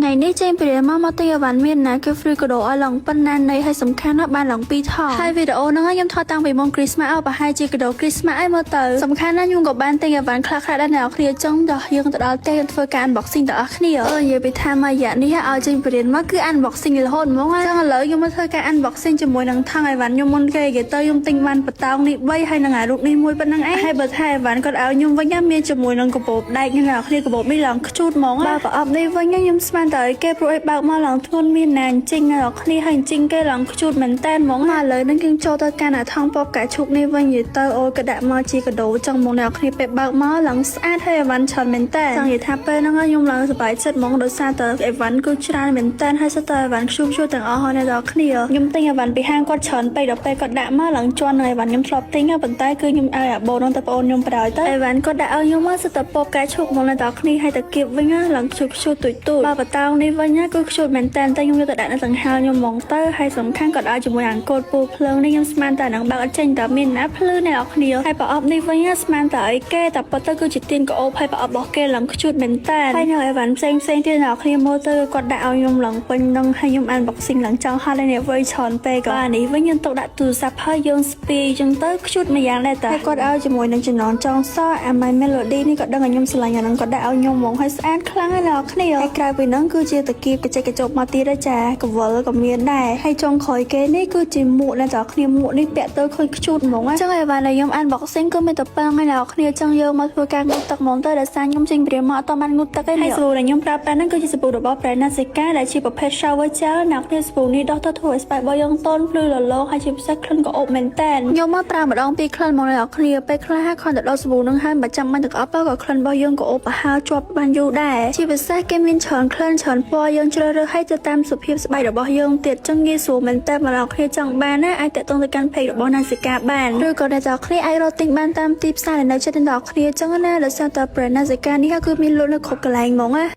ngàyនេះចេញពីរៀលមកទិញអីវ៉ាន់មានណាគឺ free កដោឲ្យឡើងប៉ុណ្ណានៃឲ្យសំខាន់ណាស់បានឡើង2ថងហើយវីដេអូហ្នឹងខ្ញុំថតតាំងពីមុន Christmas ឲ្យប្រហែលជាកដោ Christmas ឲ្យមើលទៅសំខាន់ណាស់ខ្ញុំក៏បានទិញអីវ៉ាន់ខ្លះៗដែរអ្នកនរគ្នាចង់ដល់យើងទៅដល់ផ្ទះយើងធ្វើការ unboxing ទាំងអស់គ្នានិយាយពីថាមួយរយៈនេះឲ្យចេញពីរៀលមកគឺ unboxing រហូតហ្មងចឹងឥឡូវខ្ញុំមកធ្វើការ unboxing ជាមួយនឹងថងអីវ៉ាន់ខ្ញុំមុនគេទៅខ្ញុំទិញវ៉ាន់បតោងនេះ3ហើយនឹងអារូបនេះមួយប៉ុណ្ណឹងឯងហើយបើថាអីវ៉ាន់គាត់ឲ្យខ្ញុំវិញមានជាមួយនឹងកាបូបដែកអ្នកនរគ្នាកាបូបនេះឡើងខ្ជូតហ្មងបើប្រអប់នេះវិញខ្ញុំស្មានតែឲ្យគេព្រោះឲ្យបើកមកឡើងធ្ងន់មានណាអញ្ចឹងអ្នកនរគ្នាហើយអញ្ចឹងគេឡើងខ្ជូតមែនតែនហ្មងមកឥឡូវហ្នឹងយើងចូលទៅកាន់អាថងពបកាឈូកនេះវិញនិយាយទៅអូយក៏ដាក់មកជាកដោចឹងហ្មងអ្នកនរគ្នាពេលបើកមកឡើងស្អាតហើយអីវ៉ាន់ច្រើនមែនតែនចង់និយាយថាពេលហ្នឹងខ្ញុំឡើងសប្បាយចិត្តហ្មងដោយសារតែអីវ៉ាន់គឺច្រើនមែនតែនហើយសតើអីវ៉ាន់ខ្ជូតទាំងអស់ហើយអ្នកនរគ្នាខ្ញុំទិញអីវ៉ាន់ពីហាងគាត់ច្រើនពេកដល់ពេលគាត់ដាក់មកឡើងជន់នឹងអីវ៉ាន់ខ្ញុំធ្លាប់ទិញប៉ុន្តែគឺខ្ញុំឲ្យអាបូនហ្នឹងទៅបងអូនខ្ញុំបដ ទៅអីវ៉ាន់គាត់ដាក់ឲ្យខ្ញុំមកសិតតែពបកាឈូកមកអ្នកនរគ្នាហើយតែគៀបវិញឡើងខ្ជូតទូចបើបតោងនេះវិញគឺខ្ជូតមែនតែនតែខ្ញុំយកទៅដាក់នៅដង្ហើមខ្ញុំហ្មងទៅហើយសំខាន់គាត់ឲ្យជាមួយអង្គតពូភ្លើងនេះខ្ញុំស្មានតែនឹងបើកអត់ចេញតែមានណាភ្លឺអ្នកនរគ្នាហើយប្រអប់នេះវិញស្មានតែឲ្យគេតែប៉ុតទៅគឺជាទៀនកោបហើយប្រអប់របស់គេឡើងខ្ជូតមែនតែនហើយនៅអីវ៉ាន់ផ្សេងទៀតអ្នកនរគ្នាមើលទៅគាត់ដាក់ឲ្យខ្ញុំឡើងពេញនឹងហើយខ្ញុំ unboxing ឡើងចង់ហត់ហើយនេះវិញច្រើនពេកអានេះវិញខ្ញុំទុកដាក់ទូរស័ព្ទហើយយើងស្ពីចឹងទៅខ្ជូតមួយយ៉ាងដែរតែគាត់ឲ្យជាមួយនឹងចំណងចងសអា My Melody នេះក៏ដឹងឲ្យខ្ញុំស្រឡាញ់អាហ្នឹងគាត់ដាក់ឲ្យខ្ញុំហ្មងហើយស្អាតខ្លាំងហើយអ្នកនរគ្នាហើយក្រៅពីហ្នឹងគឺជាតាគៀបកញ្ចក់កញ្ចក់មកទៀតដែរចាកវលក៏មានដែរហើយចុងក្រោយគេនេះគឺជាមួកអ្នកនរគ្នាមួកនេះពាក់ទៅឃើញខ្ជូតហ្មងអញ្ចឹងអីវ៉ាន់ដែលខ្ញុំ unboxing គឺមានតែប៉ុណ្្នឹងហើយអ្នកនរគ្នាចឹងយកមកធ្វើការងូតទឹកហ្មងទៅដោយសារខ្ញុំចេញព្រាមមកអត់បានងូតទឹកទេហើយសាប៊ូដែលខ្ញុំប្រើប្រាស់ហ្នឹងគឺជាសាប៊ូរបស់ brand Nasica ដែលជាប្រភេទ shower gel អ្នកនរគ្នាសាប៊ូនេះដោះទៅធ្វើឲ្យស្បែករបស់យើងទន់ភ្លឺរលោងហើយជាពិសេសក្លិនក៏អូបមែនតែនខ្ញុំមកប្រើម្ដងពីរក្លិនមកអ្នកនរគ្នាពេលខ្លះគ្រាន់តែដុសសាប៊ូហ្នឹងហើយមិនចាំបាច់ទឹកអប់ក៏ក្លិនរបស់យើងក៏អូបប្រហើរជាប់បានយូរដែរជាពិសេសគេមានច្រើនក្លិនច្រើនពណ៌យើងជ្រើសរើសឲ្យទៅតាមសុភាពស្បែករបស់យើងទៀតចឹងងាយស្រួលមែនតែនអ្នកនរគ្នាចង់បានណាអាចតាក់ទងទៅកាន់ page របស់ Nasica បានឬក៏អ្នកនរគ្នាអាចរកទិញបានតាមទីផ្សារដែលនៅជិតអ្នកនរគ្នាចឹងណាដោយសារតែ brand Nasica នេះគឺមានលក់នៅគ្រប់កន្លែងហ្មងណា